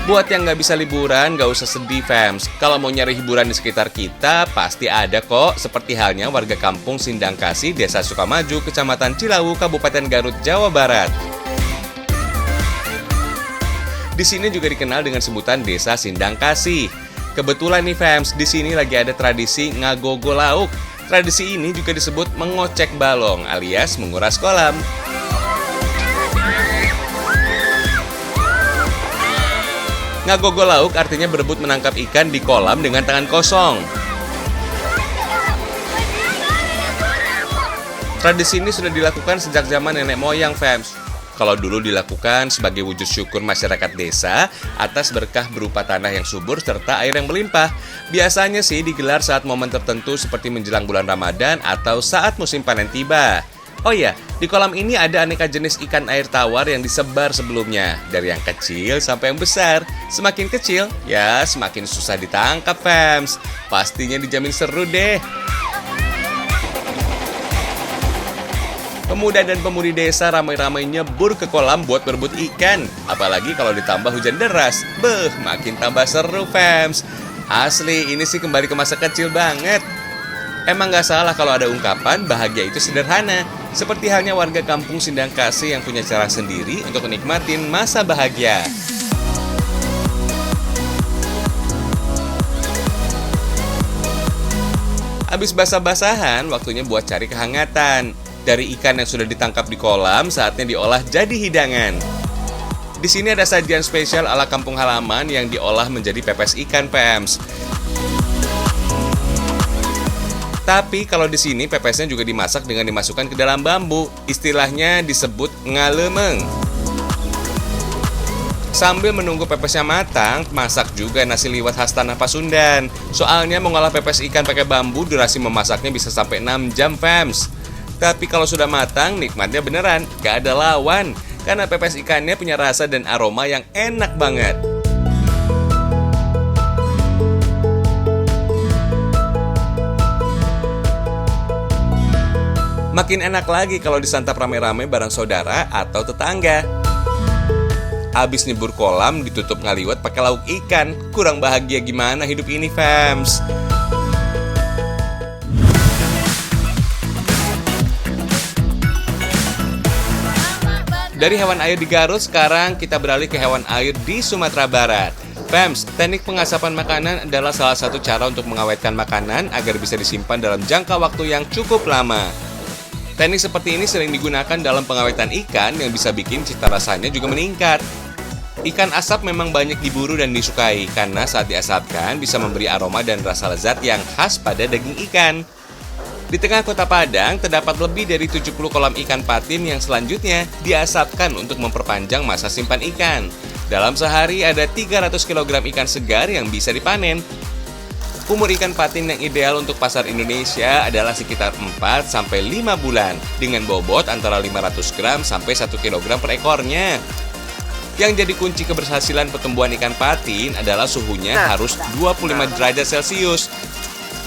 Buat yang nggak bisa liburan, nggak usah sedih, fams. Kalau mau nyari hiburan di sekitar kita, pasti ada kok. Seperti halnya warga kampung Sindangkasih, Desa Sukamaju, Kecamatan Cilawu, Kabupaten Garut, Jawa Barat. Di sini juga dikenal dengan sebutan Desa Sindangkasih. Kebetulan nih, fams, di sini lagi ada tradisi ngagogo lauk. Tradisi ini juga disebut mengocek balong alias menguras kolam. Ngagogo lauk artinya berebut menangkap ikan di kolam dengan tangan kosong. Tradisi ini sudah dilakukan sejak zaman nenek moyang, fams. Kalau dulu dilakukan sebagai wujud syukur masyarakat desa atas berkah berupa tanah yang subur serta air yang melimpah. Biasanya sih digelar saat momen tertentu seperti menjelang bulan Ramadan atau saat musim panen tiba. Oh iya, di kolam ini ada aneka jenis ikan air tawar yang disebar sebelumnya. Dari yang kecil sampai yang besar. Semakin kecil, ya semakin susah ditangkap, fams. Pastinya dijamin seru deh. Pemuda dan pemudi desa ramai-ramai nyebur ke kolam buat berebut ikan. Apalagi kalau ditambah hujan deras. Makin tambah seru, fams. Asli, ini sih kembali ke masa kecil banget. Emang gak salah kalau ada ungkapan bahagia itu sederhana. Seperti halnya warga kampung Sindangkasih yang punya cara sendiri untuk menikmatin masa bahagia. Habis basah-basahan, waktunya buat cari kehangatan. Dari ikan yang sudah ditangkap di kolam, saatnya diolah jadi hidangan. Di sini ada sajian spesial ala kampung halaman yang diolah menjadi pepes ikan, fams. Tapi kalau di sini pepesnya juga dimasak dengan dimasukkan ke dalam bambu. Istilahnya disebut ngalemeng. Sambil menunggu pepesnya matang, masak juga nasi liwet khas tanah Pasundan. Soalnya mengolah pepes ikan pakai bambu, durasi memasaknya bisa sampai 6 jam, fams. Tapi kalau sudah matang, nikmatnya beneran, gak ada lawan. Karena pepes ikannya punya rasa dan aroma yang enak banget. Makin enak lagi kalau disantap rame-rame bareng saudara atau tetangga. Abis nyebur kolam, ditutup ngaliwet pakai lauk ikan. Kurang bahagia gimana hidup ini, fams? Dari hewan air di Garut, sekarang kita beralih ke hewan air di Sumatera Barat. Fams, teknik pengasapan makanan adalah salah satu cara untuk mengawetkan makanan agar bisa disimpan dalam jangka waktu yang cukup lama. Teknik seperti ini sering digunakan dalam pengawetan ikan yang bisa bikin cita rasanya juga meningkat. Ikan asap memang banyak diburu dan disukai karena saat diasapkan bisa memberi aroma dan rasa lezat yang khas pada daging ikan. Di tengah kota Padang terdapat lebih dari 70 kolam ikan patin yang selanjutnya diasapkan untuk memperpanjang masa simpan ikan. Dalam sehari ada 300 kg ikan segar yang bisa dipanen. Umur ikan patin yang ideal untuk pasar Indonesia adalah sekitar 4-5 bulan dengan bobot antara 500 gram sampai 1 kg per ekornya. Yang jadi kunci keberhasilan pertumbuhan ikan patin adalah suhunya harus 25 derajat Celcius.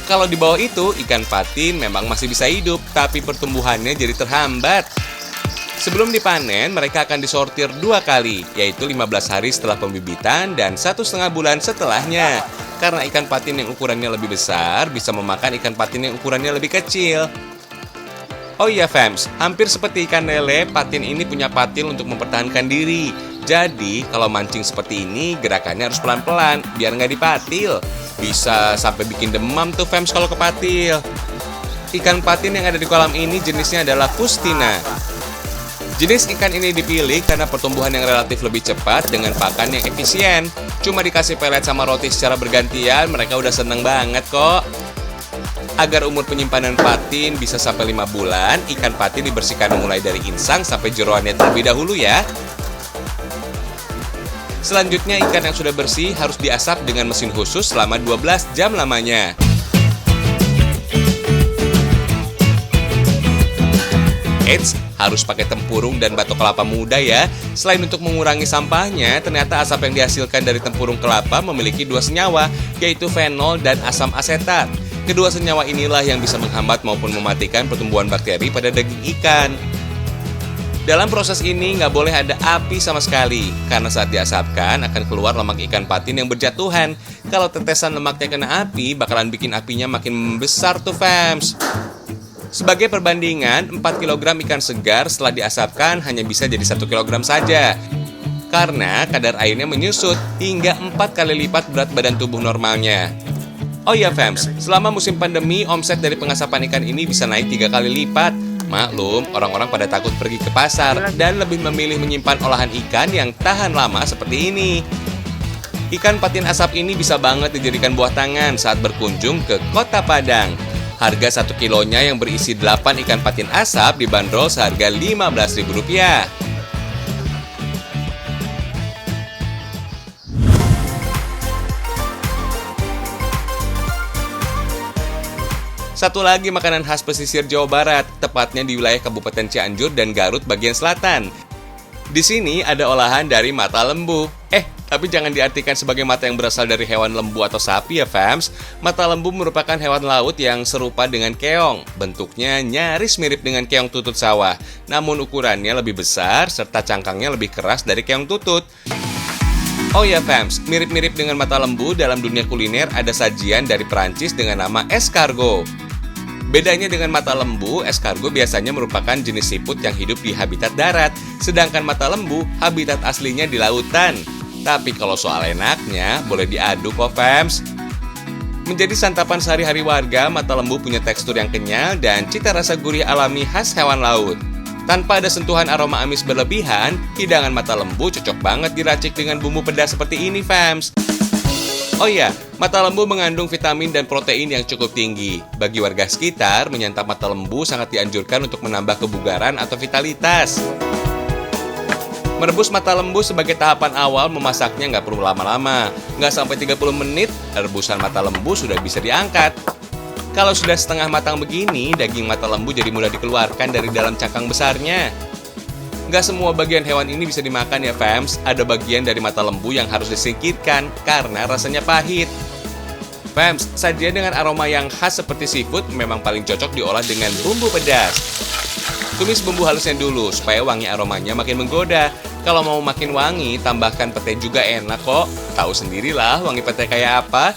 Kalau di bawah itu, ikan patin memang masih bisa hidup, tapi pertumbuhannya jadi terhambat. Sebelum dipanen, mereka akan disortir 2 kali, yaitu 15 hari setelah pembibitan dan 1,5 bulan setelahnya. Karena ikan patin yang ukurannya lebih besar bisa memakan ikan patin yang ukurannya lebih kecil. Oh iya, fams, hampir seperti ikan lele, patin ini punya patil untuk mempertahankan diri. Jadi, kalau mancing seperti ini, gerakannya harus pelan-pelan, biar nggak dipatil. Bisa sampai bikin demam tuh, fams, kalau kepatil. Ikan patin yang ada di kolam ini jenisnya adalah Fustina. Jenis ikan ini dipilih karena pertumbuhan yang relatif lebih cepat dengan pakan yang efisien. Cuma dikasih pelet sama roti secara bergantian, mereka udah seneng banget kok. Agar umur penyimpanan patin bisa sampai 5 bulan, ikan patin dibersihkan mulai dari insang sampai jeroannya terlebih dahulu ya. Selanjutnya ikan yang sudah bersih harus diasap dengan mesin khusus selama 12 jam lamanya. Eits, harus pakai tempurung dan batok kelapa muda ya. Selain untuk mengurangi sampahnya, ternyata asap yang dihasilkan dari tempurung kelapa memiliki 2 senyawa, yaitu fenol dan asam asetat. Kedua senyawa inilah yang bisa menghambat maupun mematikan pertumbuhan bakteri pada daging ikan. Dalam proses ini nggak boleh ada api sama sekali, karena saat diasapkan akan keluar lemak ikan patin yang berjatuhan. Kalau tetesan lemaknya kena api, bakalan bikin apinya makin membesar tuh fams. Sebagai perbandingan, 4 kg ikan segar setelah diasapkan hanya bisa jadi 1 kg saja. Karena kadar airnya menyusut hingga 4 kali lipat berat badan tubuh normalnya. Oh iya fams, selama musim pandemi, omset dari pengasapan ikan ini bisa naik 3 kali lipat. Maklum, orang-orang pada takut pergi ke pasar dan lebih memilih menyimpan olahan ikan yang tahan lama seperti ini. Ikan patin asap ini bisa banget dijadikan buah tangan saat berkunjung ke Kota Padang. Harga 1 kilonya yang berisi 8 ikan patin asap dibanderol seharga Rp15.000. Satu lagi makanan khas pesisir Jawa Barat, tepatnya di wilayah Kabupaten Cianjur dan Garut bagian selatan. Di sini ada olahan dari mata lembu. Tapi jangan diartikan sebagai mata yang berasal dari hewan lembu atau sapi ya fams. Mata lembu merupakan hewan laut yang serupa dengan keong. Bentuknya nyaris mirip dengan keong tutut sawah. Namun ukurannya lebih besar serta cangkangnya lebih keras dari keong tutut. Oh ya fams, mirip-mirip dengan mata lembu dalam dunia kuliner ada sajian dari Perancis dengan nama escargot. Bedanya dengan mata lembu, escargot biasanya merupakan jenis siput yang hidup di habitat darat, sedangkan mata lembu habitat aslinya di lautan. Tapi kalau soal enaknya, boleh diaduk kok fams. Menjadi santapan sehari-hari warga, mata lembu punya tekstur yang kenyal dan cita rasa gurih alami khas hewan laut. Tanpa ada sentuhan aroma amis berlebihan, hidangan mata lembu cocok banget diracik dengan bumbu pedas seperti ini fams. Oh iya, mata lembu mengandung vitamin dan protein yang cukup tinggi. Bagi warga sekitar, menyantap mata lembu sangat dianjurkan untuk menambah kebugaran atau vitalitas. Merebus mata lembu sebagai tahapan awal memasaknya nggak perlu lama-lama. Nggak sampai 30 menit, rebusan mata lembu sudah bisa diangkat. Kalau sudah setengah matang begini, daging mata lembu jadi mudah dikeluarkan dari dalam cangkang besarnya. Nggak semua bagian hewan ini bisa dimakan ya fams. Ada bagian dari mata lembu yang harus disingkirkan karena rasanya pahit. Fams, sajian dengan aroma yang khas seperti seafood memang paling cocok diolah dengan bumbu pedas. Tumis bumbu halusnya dulu supaya wangi aromanya makin menggoda. Kalau mau makin wangi, tambahkan pete juga enak kok. Tahu sendirilah wangi pete kayak apa.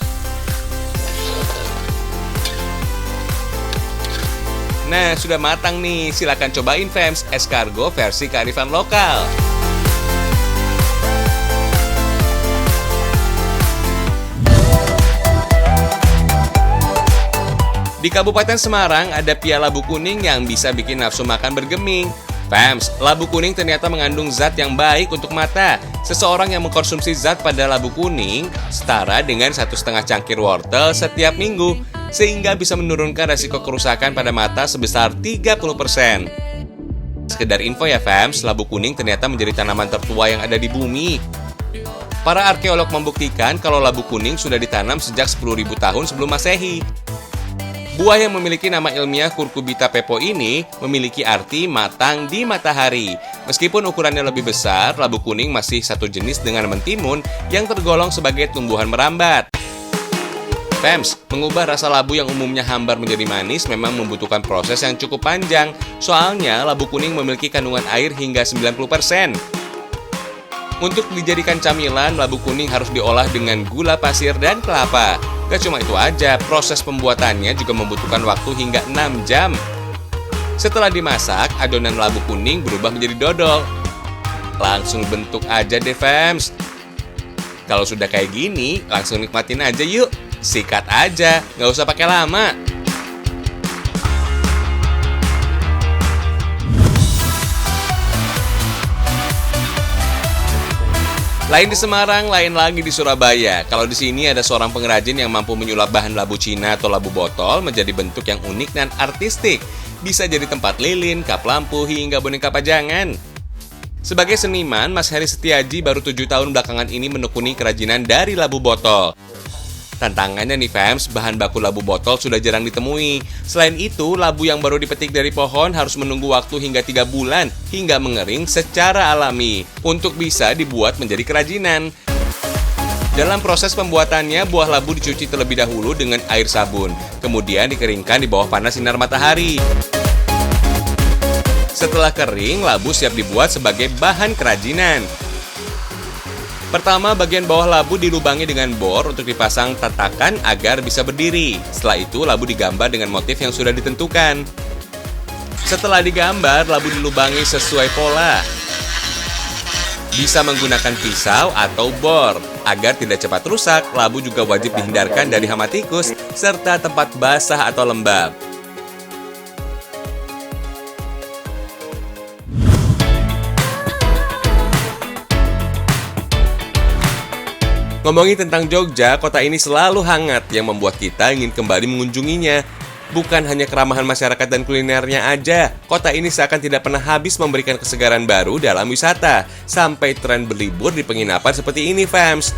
Nah, sudah matang nih. Silakan cobain fams, escargot versi kearifan lokal. Di Kabupaten Semarang ada pia labu kuning yang bisa bikin nafsu makan bergeming. Fams, labu kuning ternyata mengandung zat yang baik untuk mata. Seseorang yang mengkonsumsi zat pada labu kuning setara dengan 1,5 cangkir wortel setiap minggu, sehingga bisa menurunkan resiko kerusakan pada mata sebesar 30%. Sekedar info ya fams, labu kuning ternyata menjadi tanaman tertua yang ada di bumi. Para arkeolog membuktikan kalau labu kuning sudah ditanam sejak 10.000 tahun sebelum Masehi. Buah yang memiliki nama ilmiah Cucurbita pepo ini memiliki arti matang di matahari. Meskipun ukurannya lebih besar, labu kuning masih satu jenis dengan mentimun yang tergolong sebagai tumbuhan merambat. Fams, mengubah rasa labu yang umumnya hambar menjadi manis memang membutuhkan proses yang cukup panjang. Soalnya labu kuning memiliki kandungan air hingga 90%. Untuk dijadikan camilan, labu kuning harus diolah dengan gula pasir dan kelapa. Gak cuma itu aja, proses pembuatannya juga membutuhkan waktu hingga 6 jam. Setelah dimasak, adonan labu kuning berubah menjadi dodol. Langsung bentuk aja deh fams. Kalau sudah kayak gini, langsung nikmatin aja yuk. Sikat aja, gak usah pakai lama. Lain di Semarang, lain lagi di Surabaya. Kalau di sini ada seorang pengrajin yang mampu menyulap bahan labu Cina atau labu botol menjadi bentuk yang unik dan artistik. Bisa jadi tempat lilin, kap lampu, hingga boneka pajangan. Sebagai seniman, Mas Heri Setiaji baru 7 tahun belakangan ini menekuni kerajinan dari labu botol. Tantangannya nih fams, bahan baku labu botol sudah jarang ditemui. Selain itu, labu yang baru dipetik dari pohon harus menunggu waktu hingga 3 bulan hingga mengering secara alami untuk bisa dibuat menjadi kerajinan. Dalam proses pembuatannya, buah labu dicuci terlebih dahulu dengan air sabun, kemudian dikeringkan di bawah panas sinar matahari. Setelah kering, labu siap dibuat sebagai bahan kerajinan. Pertama, bagian bawah labu dilubangi dengan bor untuk dipasang tatakan agar bisa berdiri. Setelah itu, labu digambar dengan motif yang sudah ditentukan. Setelah digambar, labu dilubangi sesuai pola. Bisa menggunakan pisau atau bor. Agar tidak cepat rusak, labu juga wajib dihindarkan dari hama tikus serta tempat basah atau lembab. Ngomongin tentang Jogja, kota ini selalu hangat yang membuat kita ingin kembali mengunjunginya. Bukan hanya keramahan masyarakat dan kulinernya aja, kota ini seakan tidak pernah habis memberikan kesegaran baru dalam wisata. Sampai tren berlibur di penginapan seperti ini, fams.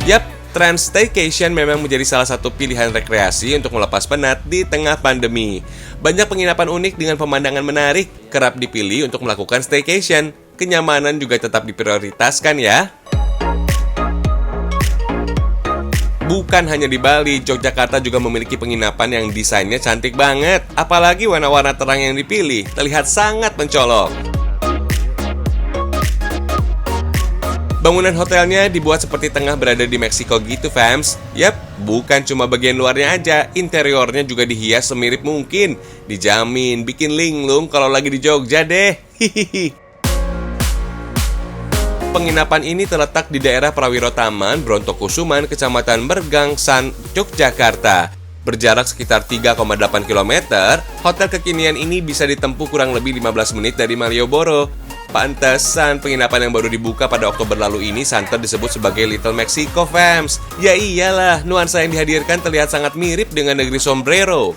Yap, tren staycation memang menjadi salah satu pilihan rekreasi untuk melepas penat di tengah pandemi. Banyak penginapan unik dengan pemandangan menarik, kerap dipilih untuk melakukan staycation. Kenyamanan juga tetap diprioritaskan ya. Bukan hanya di Bali, Yogyakarta juga memiliki penginapan yang desainnya cantik banget. Apalagi warna-warna terang yang dipilih, terlihat sangat mencolok. Bangunan hotelnya dibuat seperti tengah berada di Meksiko gitu, fams. Yap, bukan cuma bagian luarnya aja, interiornya juga dihias semirip mungkin. Dijamin bikin linglung kalau lagi di Jogja deh. Hihihi. Penginapan ini terletak di daerah Prawiro Taman, Brontokusuman, Kecamatan Mergangsan, Yogyakarta. Berjarak sekitar 3,8 km, hotel kekinian ini bisa ditempuh kurang lebih 15 menit dari Malioboro. Pantesan penginapan yang baru dibuka pada Oktober lalu ini santer disebut sebagai Little Mexico, fams. Ya iyalah, nuansa yang dihadirkan terlihat sangat mirip dengan negeri sombrero.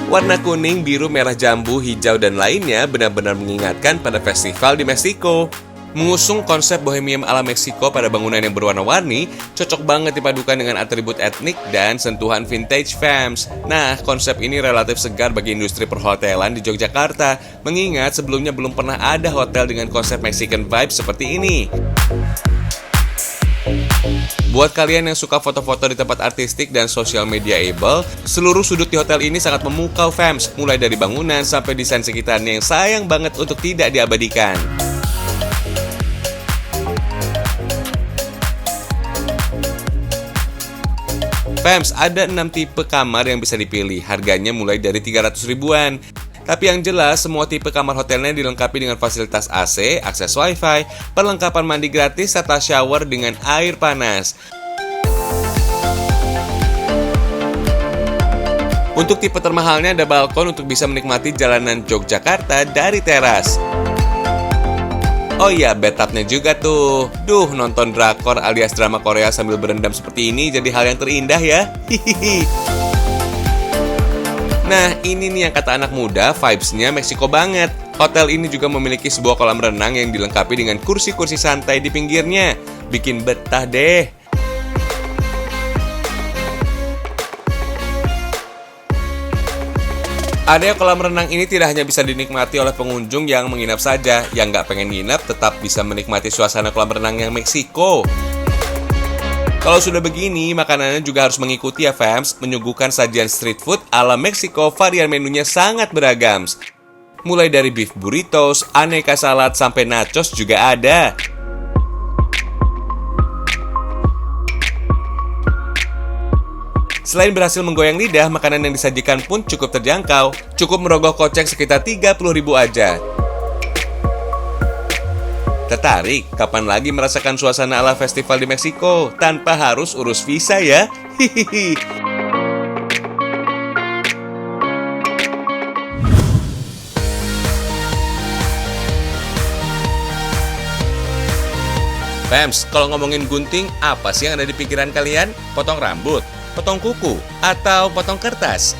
Warna kuning, biru, merah jambu, hijau, dan lainnya benar-benar mengingatkan pada festival di Meksiko. Mengusung konsep bohemian ala Meksiko pada bangunan yang berwarna-warni, cocok banget dipadukan dengan atribut etnik dan sentuhan vintage, fams. Nah, konsep ini relatif segar bagi industri perhotelan di Yogyakarta, mengingat sebelumnya belum pernah ada hotel dengan konsep Mexican vibe seperti ini. Buat kalian yang suka foto-foto di tempat artistik dan social mediaable, seluruh sudut di hotel ini sangat memukau, fams. Mulai dari bangunan sampai desain sekitarnya yang sayang banget untuk tidak diabadikan. Fams, ada 6 tipe kamar yang bisa dipilih. Harganya mulai dari 300 ribuan. Tapi yang jelas, semua tipe kamar hotelnya dilengkapi dengan fasilitas AC, akses wifi, perlengkapan mandi gratis, serta shower dengan air panas. Untuk tipe termahalnya ada balkon untuk bisa menikmati jalanan Yogyakarta dari teras. Oh iya, bathtubnya juga tuh. Duh, nonton drakor alias drama Korea sambil berendam seperti ini jadi hal yang terindah ya. Hihihi. Nah, ini nih yang kata anak muda, vibes-nya Meksiko banget. Hotel ini juga memiliki sebuah kolam renang yang dilengkapi dengan kursi-kursi santai di pinggirnya. Bikin betah deh. Area kolam renang ini tidak hanya bisa dinikmati oleh pengunjung yang menginap saja. Yang nggak pengen nginap tetap bisa menikmati suasana kolam renang yang Meksiko. Kalau sudah begini, makanannya juga harus mengikuti ya, fams. Menyuguhkan sajian street food ala Meksiko, varian menunya sangat beragam. Mulai dari beef burritos, aneka salad, sampai nachos juga ada. Selain berhasil menggoyang lidah, makanan yang disajikan pun cukup terjangkau. Cukup merogoh kocek sekitar 30 ribu aja. Tertarik? Kapan lagi merasakan suasana ala festival di Meksiko tanpa harus urus visa ya? Hihihi. Fams, kalau ngomongin gunting, apa sih yang ada di pikiran kalian? Potong rambut, potong kuku, atau potong kertas?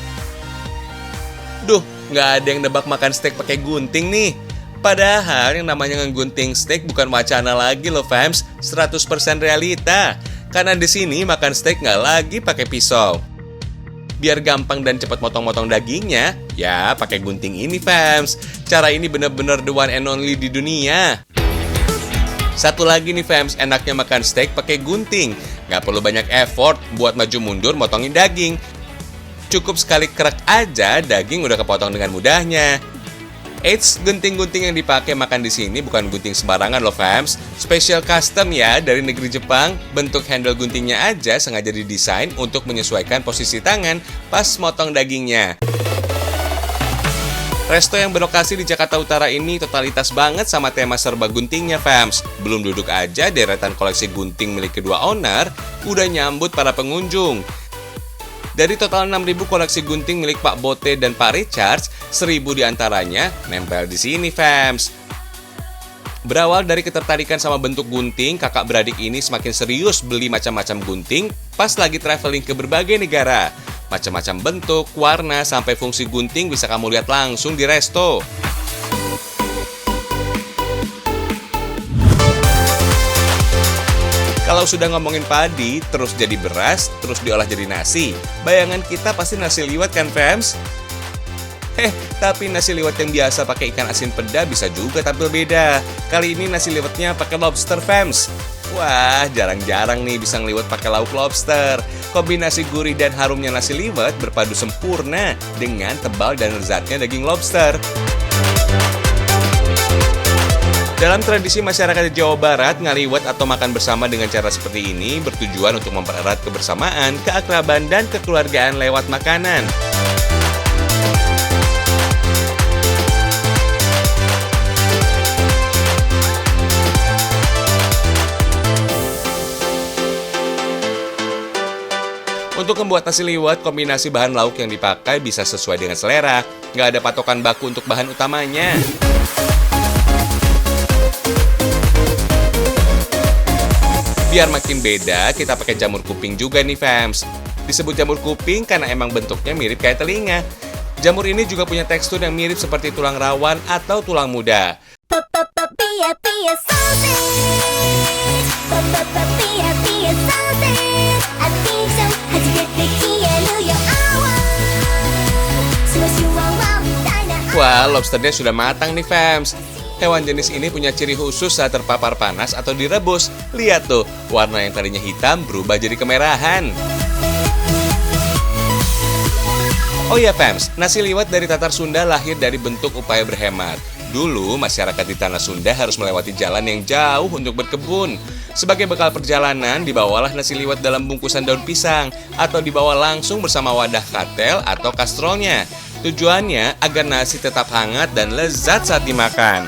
Duh, nggak ada yang nebak makan steak pakai gunting nih. Padahal yang namanya ngegunting steak bukan wacana lagi loh, fams. 100% realita. Karena di sini makan steak nggak lagi pakai pisau. Biar gampang dan cepat motong-motong dagingnya, ya pakai gunting ini, fams. Cara ini bener-bener the one and only di dunia. Satu lagi nih fams, enaknya makan steak pakai gunting. Nggak perlu banyak effort buat maju mundur motongin daging. Cukup sekali krek aja, daging udah kepotong dengan mudahnya. Eits, gunting-gunting yang dipakai makan di sini bukan gunting sembarangan loh fams. Special custom ya dari negeri Jepang. Bentuk handle guntingnya aja sengaja didesain untuk menyesuaikan posisi tangan pas motong dagingnya. Resto yang berlokasi di Jakarta Utara ini totalitas banget sama tema serba guntingnya fams. Belum duduk aja, deretan koleksi gunting milik kedua owner udah nyambut para pengunjung. Dari total 6.000 koleksi gunting milik Pak Bote dan Pak Richards, 1.000 diantaranya nempel di sini fams. Berawal dari ketertarikan sama bentuk gunting, kakak beradik ini semakin serius beli macam-macam gunting pas lagi traveling ke berbagai negara. Macam-macam bentuk, warna, sampai fungsi gunting bisa kamu lihat langsung di resto. Kalau sudah ngomongin padi, terus jadi beras, terus diolah jadi nasi. Bayangan kita pasti nasi liwet kan fams? Tapi nasi liwet yang biasa pakai ikan asin peda bisa juga tampil beda. Kali ini nasi liwetnya pakai lobster fams. Wah, jarang-jarang nih bisa ngeliwet pakai lauk lobster. Kombinasi gurih dan harumnya nasi liwet berpadu sempurna dengan tebal dan lezatnya daging lobster. Dalam tradisi masyarakat di Jawa Barat, ngaliwet atau makan bersama dengan cara seperti ini bertujuan untuk mempererat kebersamaan, keakraban, dan kekeluargaan lewat makanan. Untuk membuat nasi liwet, kombinasi bahan lauk yang dipakai bisa sesuai dengan selera. Nggak ada patokan baku untuk bahan utamanya. Biar makin beda, kita pakai jamur kuping juga nih fams. Disebut jamur kuping karena emang bentuknya mirip kayak telinga. Jamur ini juga punya tekstur yang mirip seperti tulang rawan atau tulang muda. Wah, lobsternya sudah matang nih fams. Hewan jenis ini punya ciri khusus saat terpapar panas atau direbus. Lihat tuh, warna yang tadinya hitam berubah jadi kemerahan. Oh ya fams, nasi liwet dari Tatar Sunda lahir dari bentuk upaya berhemat. Dulu, masyarakat di Tanah Sunda harus melewati jalan yang jauh untuk berkebun. Sebagai bekal perjalanan, dibawalah nasi liwet dalam bungkusan daun pisang atau dibawa langsung bersama wadah katel atau kastrolnya. Tujuannya agar nasi tetap hangat dan lezat saat dimakan.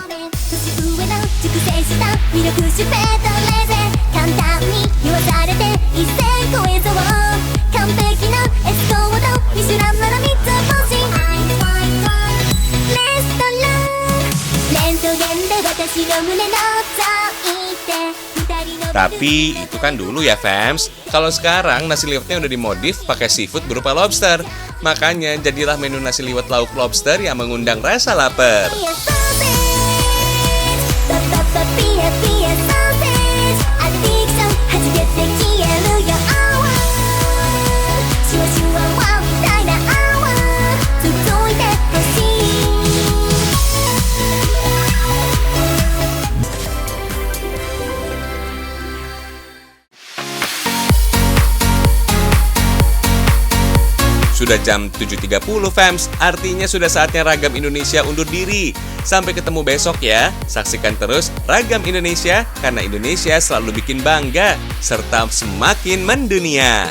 Tapi itu kan dulu ya fams. Kalau sekarang nasi liwetnya udah dimodif pakai seafood berupa lobster. Makanya jadilah menu nasi liwet lauk lobster yang mengundang rasa lapar. Sudah jam 7.30 fams, artinya sudah saatnya Ragam Indonesia undur diri. Sampai ketemu besok ya. Saksikan terus Ragam Indonesia karena Indonesia selalu bikin bangga serta semakin mendunia.